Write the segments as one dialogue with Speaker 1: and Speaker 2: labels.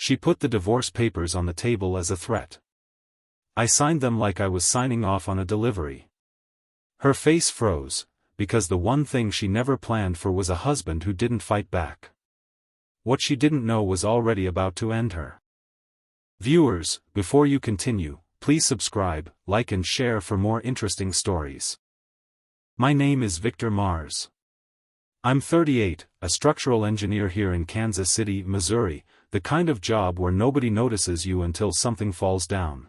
Speaker 1: She put the divorce papers on the table as a threat. I signed them like I was signing off on a delivery. Her face froze, because the one thing she never planned for was a husband who didn't fight back. What she didn't know was already about to end her. Viewers, before you continue, please subscribe, like and share for more interesting stories. My name is Victor Mars. I'm 38, a structural engineer here in Kansas City, Missouri, the kind of job where nobody notices you until something falls down.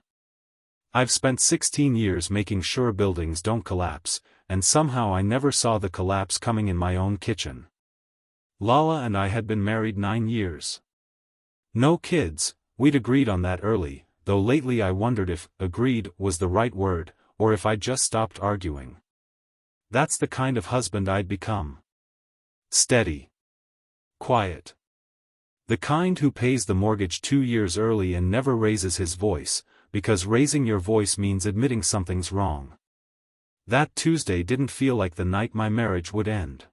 Speaker 1: I've spent 16 years making sure buildings don't collapse, and somehow I never saw the collapse coming in my own kitchen. Lala and I had been married 9 years. No kids, we'd agreed on that early, though lately I wondered if agreed was the right word, or if I'd just stopped arguing. That's the kind of husband I'd become. Steady. Quiet. The kind who pays the mortgage 2 years early and never raises his voice, because raising your voice means admitting something's wrong. That Tuesday didn't feel like the night my marriage would end.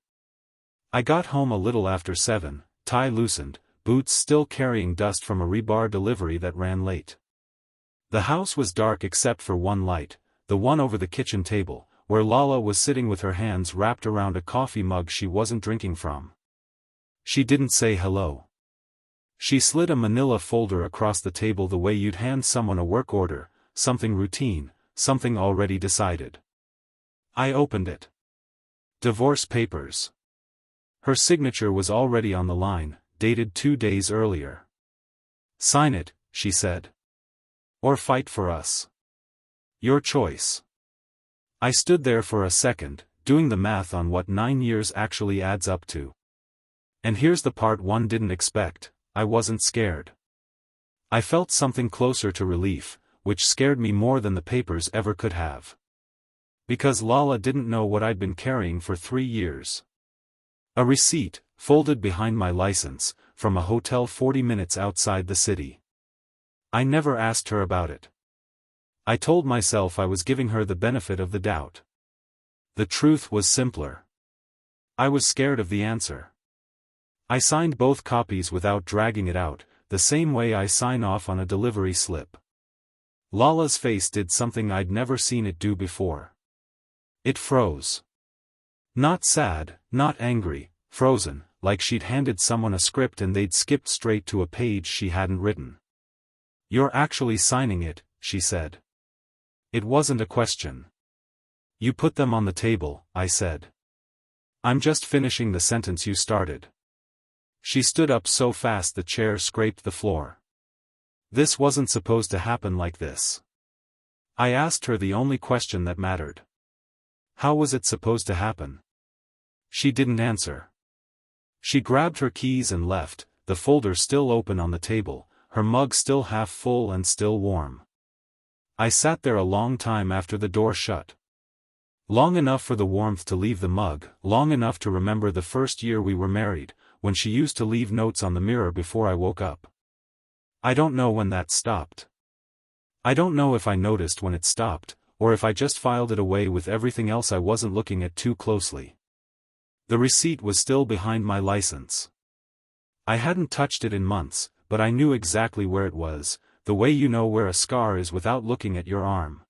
Speaker 1: I got home a little after 7, tie loosened, boots still carrying dust from a rebar delivery that ran late. The house was dark except for one light, the one over the kitchen table, where Lala was sitting with her hands wrapped around a coffee mug she wasn't drinking from. She didn't say hello. She slid a manila folder across the table the way you'd hand someone a work order, something routine, something already decided. I opened it. Divorce papers. Her signature was already on the line, dated 2 days earlier. Sign it, she said. Or fight for us. Your choice. I stood there for a second, doing the math on what 9 years actually adds up to. And here's the part one didn't expect, I wasn't scared. I felt something closer to relief, which scared me more than the papers ever could have. Because Lala didn't know what I'd been carrying for 3 years. A receipt, folded behind my license, from a hotel 40 minutes outside the city. I never asked her about it. I told myself I was giving her the benefit of the doubt. The truth was simpler. I was scared of the answer. I signed both copies without dragging it out, the same way I sign off on a delivery slip. Lala's face did something I'd never seen it do before. It froze. Not sad, not angry, frozen, like she'd handed someone a script and they'd skipped straight to a page she hadn't written. You're actually signing it, she said. It wasn't a question. You put them on the table, I said. I'm just finishing the sentence you started. She stood up so fast the chair scraped the floor. This wasn't supposed to happen like this. I asked her the only question that mattered. How was it supposed to happen? She didn't answer. She grabbed her keys and left, the folder still open on the table, her mug still half full and still warm. I sat there a long time after the door shut. Long enough for the warmth to leave the mug, long enough to remember the first year we were married, when she used to leave notes on the mirror before I woke up. I don't know when that stopped. I don't know if I noticed when it stopped, or if I just filed it away with everything else I wasn't looking at too closely. The receipt was still behind my license. I hadn't touched it in months, but I knew exactly where it was, the way you know where a scar is without looking at your arm.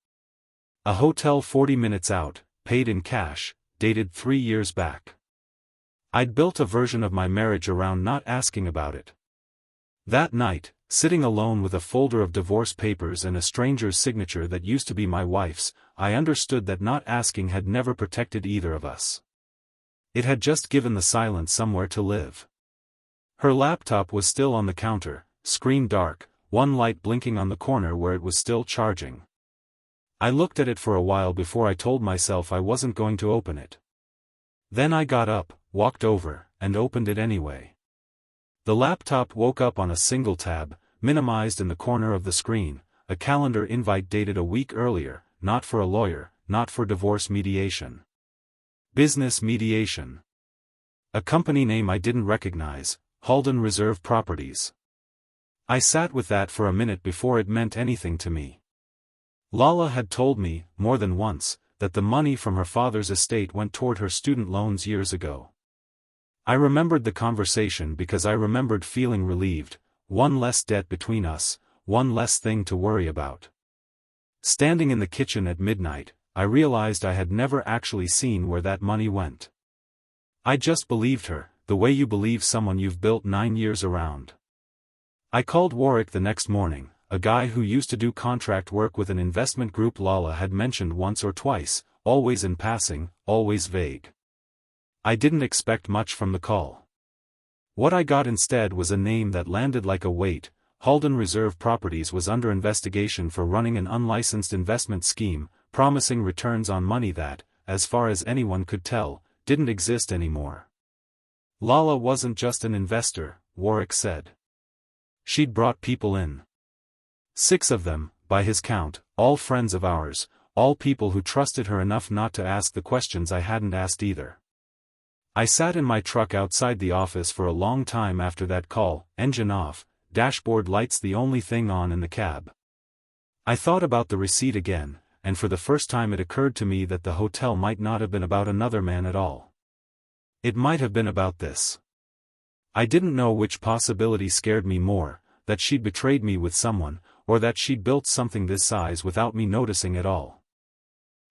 Speaker 1: A hotel 40 minutes out, paid in cash, dated 3 years back. I'd built a version of my marriage around not asking about it. That night, sitting alone with a folder of divorce papers and a stranger's signature that used to be my wife's, I understood that not asking had never protected either of us. It had just given the silence somewhere to live. Her laptop was still on the counter, screen dark, one light blinking on the corner where it was still charging. I looked at it for a while before I told myself I wasn't going to open it. Then I got up, walked over, and opened it anyway. The laptop woke up on a single tab, minimized in the corner of the screen, a calendar invite dated a week earlier, not for a lawyer, not for divorce mediation. Business mediation. A company name I didn't recognize, Halden Reserve Properties. I sat with that for a minute before it meant anything to me. Lala had told me, more than once, that the money from her father's estate went toward her student loans years ago. I remembered the conversation because I remembered feeling relieved, one less debt between us, one less thing to worry about. Standing in the kitchen at midnight, I realized I had never actually seen where that money went. I just believed her, the way you believe someone you've built 9 years around. I called Warwick the next morning, a guy who used to do contract work with an investment group Lala had mentioned once or twice, always in passing, always vague. I didn't expect much from the call. What I got instead was a name that landed like a weight. Halden Reserve Properties was under investigation for running an unlicensed investment scheme, promising returns on money that, as far as anyone could tell, didn't exist anymore. Lala wasn't just an investor, Warwick said. She'd brought people in. 6 of them, by his count, all friends of ours, all people who trusted her enough not to ask the questions I hadn't asked either. I sat in my truck outside the office for a long time after that call, engine off, dashboard lights the only thing on in the cab. I thought about the receipt again, and for the first time it occurred to me that the hotel might not have been about another man at all. It might have been about this. I didn't know which possibility scared me more, that she'd betrayed me with someone, or that she'd built something this size without me noticing at all.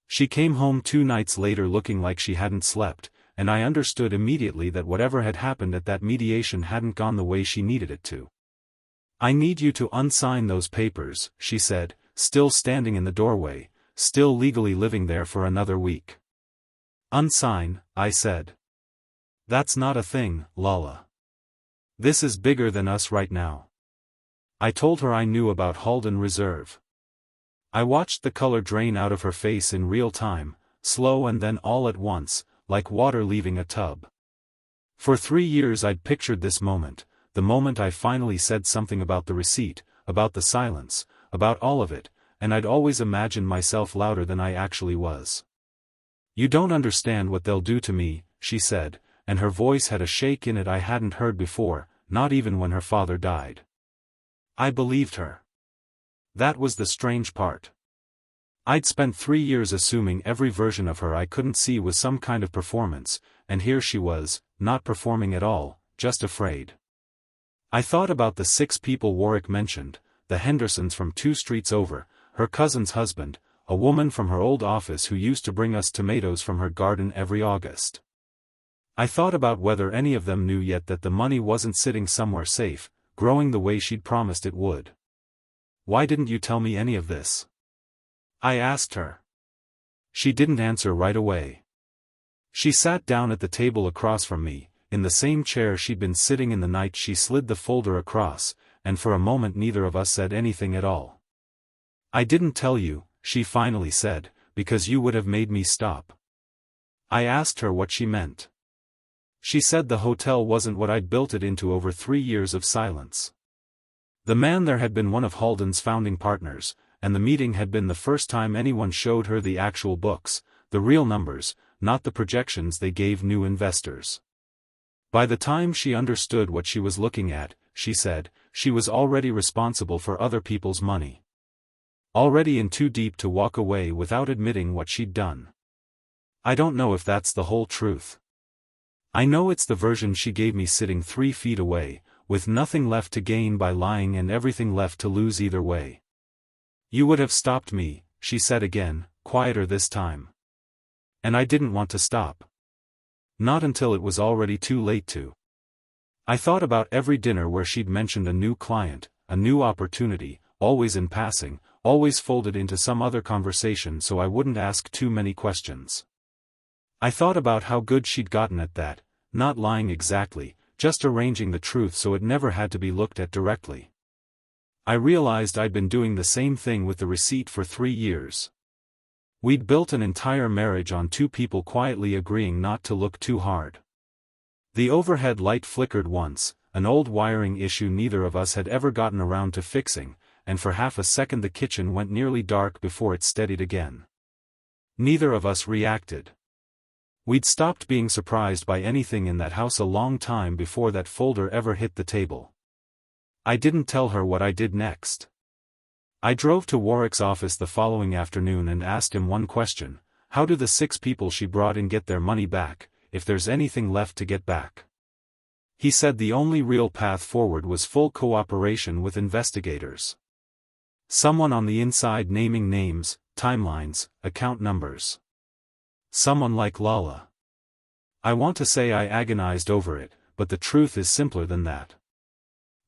Speaker 1: She came home 2 nights later looking like she hadn't slept, and I understood immediately that whatever had happened at that mediation hadn't gone the way she needed it to. "I need you to unsign those papers," she said, still standing in the doorway, still legally living there for another week. "Unsign," I said. "That's not a thing, Lala. This is bigger than us right now." I told her I knew about Halden Reserve. I watched the color drain out of her face in real time, slow and then all at once, like water leaving a tub. For 3 years I'd pictured this moment, the moment I finally said something about the receipt, about the silence, about all of it, and I'd always imagined myself louder than I actually was. "You don't understand what they'll do to me," she said, and her voice had a shake in it I hadn't heard before, not even when her father died. I believed her. That was the strange part. I'd spent 3 years assuming every version of her I couldn't see was some kind of performance, and here she was, not performing at all, just afraid. I thought about the 6 people Warwick mentioned, the Hendersons from 2 streets over, her cousin's husband, a woman from her old office who used to bring us tomatoes from her garden every August. I thought about whether any of them knew yet that the money wasn't sitting somewhere safe, growing the way she'd promised it would. "Why didn't you tell me any of this?" I asked her. She didn't answer right away. She sat down at the table across from me, in the same chair she'd been sitting in the night she slid the folder across, and for a moment neither of us said anything at all. "I didn't tell you," she finally said, "because you would have made me stop." I asked her what she meant. She said the hotel wasn't what I'd built it into over 3 years of silence. The man there had been one of Halden's founding partners, and the meeting had been the first time anyone showed her the actual books, the real numbers, not the projections they gave new investors. By the time she understood what she was looking at, she said, she was already responsible for other people's money. Already in too deep to walk away without admitting what she'd done. I don't know if that's the whole truth. I know it's the version she gave me sitting 3 feet away, with nothing left to gain by lying and everything left to lose either way. "You would have stopped me," she said again, quieter this time. And I didn't want to stop. Not until it was already too late to. I thought about every dinner where she'd mentioned a new client, a new opportunity, always in passing, always folded into some other conversation so I wouldn't ask too many questions. I thought about how good she'd gotten at that, not lying exactly, just arranging the truth so it never had to be looked at directly. I realized I'd been doing the same thing with the receipt for 3 years. We'd built an entire marriage on 2 people quietly agreeing not to look too hard. The overhead light flickered once, an old wiring issue neither of us had ever gotten around to fixing, and for half a second the kitchen went nearly dark before it steadied again. Neither of us reacted. We'd stopped being surprised by anything in that house a long time before that folder ever hit the table. I didn't tell her what I did next. I drove to Warwick's office the following afternoon and asked him one question: how do the 6 people she brought in get their money back, if there's anything left to get back? He said the only real path forward was full cooperation with investigators. Someone on the inside naming names, timelines, account numbers. Someone like Lala. I want to say I agonized over it, but the truth is simpler than that.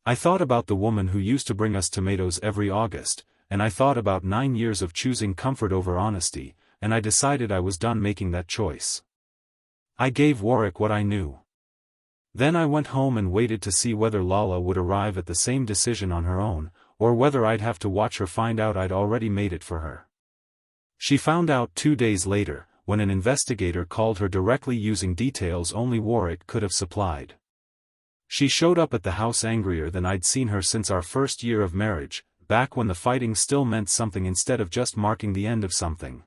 Speaker 1: I thought about the woman who used to bring us tomatoes every August, and I thought about 9 years of choosing comfort over honesty, and I decided I was done making that choice. I gave Warwick what I knew. Then I went home and waited to see whether Lala would arrive at the same decision on her own, or whether I'd have to watch her find out I'd already made it for her. She found out 2 days later, when an investigator called her directly using details only Warwick could have supplied. She showed up at the house angrier than I'd seen her since our first year of marriage, back when the fighting still meant something instead of just marking the end of something.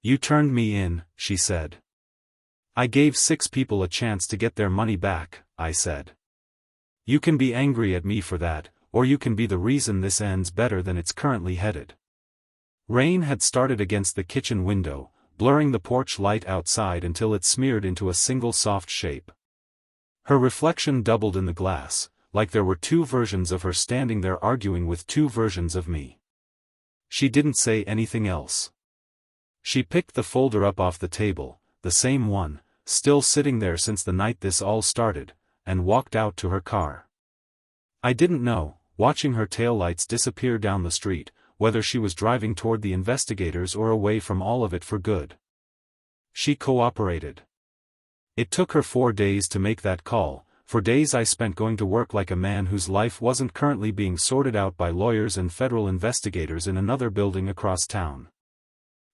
Speaker 1: "You turned me in," she said. "I gave 6 people a chance to get their money back," I said. "You can be angry at me for that, or you can be the reason this ends better than it's currently headed." Rain had started against the kitchen window, blurring the porch light outside until it smeared into a single soft shape. Her reflection doubled in the glass, like there were 2 versions of her standing there arguing with 2 versions of me. She didn't say anything else. She picked the folder up off the table, the same one, still sitting there since the night this all started, and walked out to her car. I didn't know, watching her taillights disappear down the street, whether she was driving toward the investigators or away from all of it for good. She cooperated. It took her 4 days to make that call. For days I spent going to work like a man whose life wasn't currently being sorted out by lawyers and federal investigators in another building across town.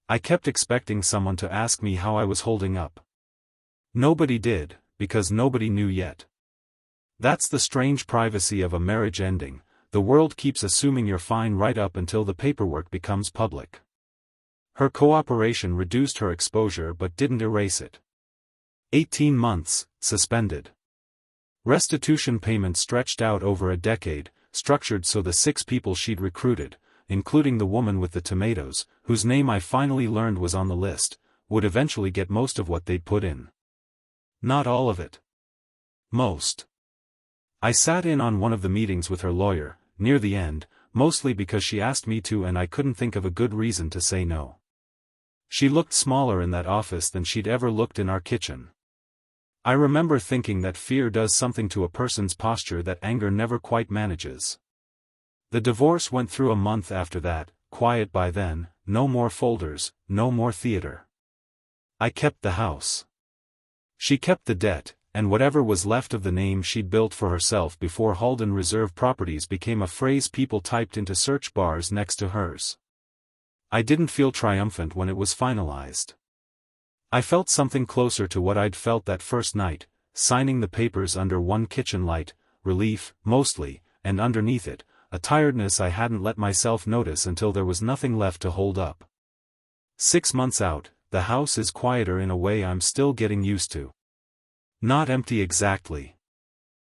Speaker 1: I kept expecting someone to ask me how I was holding up. Nobody did, because nobody knew yet. That's the strange privacy of a marriage ending. The world keeps assuming you're fine right up until the paperwork becomes public. Her cooperation reduced her exposure but didn't erase it. 18 months, suspended. Restitution payments stretched out over a decade, structured so the 6 people she'd recruited, including the woman with the tomatoes, whose name I finally learned was on the list, would eventually get most of what they'd put in. Not all of it. Most. I sat in on one of the meetings with her lawyer, near the end, mostly because she asked me to and I couldn't think of a good reason to say no. She looked smaller in that office than she'd ever looked in our kitchen. I remember thinking that fear does something to a person's posture that anger never quite manages. The divorce went through a month after that, quiet by then, no more folders, no more theater. I kept the house. She kept the debt, and whatever was left of the name she'd built for herself before Halden Reserve Properties became a phrase people typed into search bars next to hers. I didn't feel triumphant when it was finalized. I felt something closer to what I'd felt that first night, signing the papers under one kitchen light, relief, mostly, and underneath it, a tiredness I hadn't let myself notice until there was nothing left to hold up. 6 months out, the house is quieter in a way I'm still getting used to. Not empty exactly.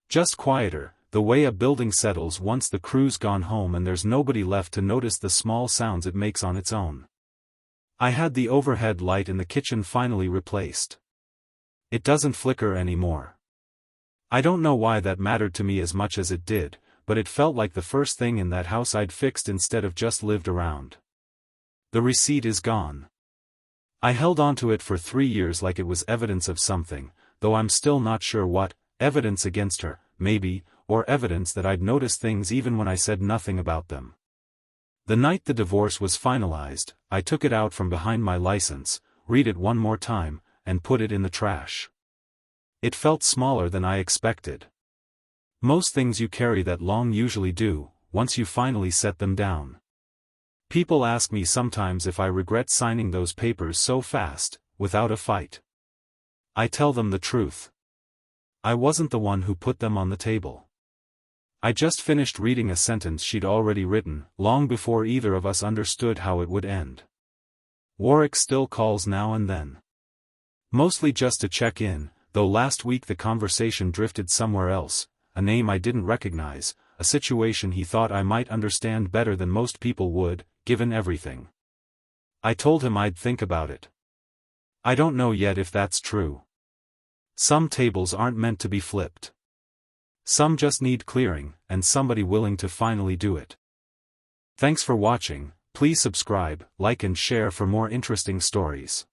Speaker 1: Just quieter, the way a building settles once the crew's gone home and there's nobody left to notice the small sounds it makes on its own. I had the overhead light in the kitchen finally replaced. It doesn't flicker anymore. I don't know why that mattered to me as much as it did, but it felt like the first thing in that house I'd fixed instead of just lived around. The receipt is gone. I held onto it for 3 years like it was evidence of something, though I'm still not sure what, evidence against her, maybe, or evidence that I'd noticed things even when I said nothing about them. The night the divorce was finalized, I took it out from behind my license, read it one more time, and put it in the trash. It felt smaller than I expected. Most things you carry that long usually do, once you finally set them down. People ask me sometimes if I regret signing those papers so fast, without a fight. I tell them the truth. I wasn't the one who put them on the table. I just finished reading a sentence she'd already written, long before either of us understood how it would end. Warwick still calls now and then. Mostly just to check in, though last week the conversation drifted somewhere else, a name I didn't recognize, a situation he thought I might understand better than most people would, given everything. I told him I'd think about it. I don't know yet if that's true. Some tables aren't meant to be flipped. Some just need clearing, and somebody willing to finally do it. Thanks for watching. Please subscribe, like and share for more interesting stories.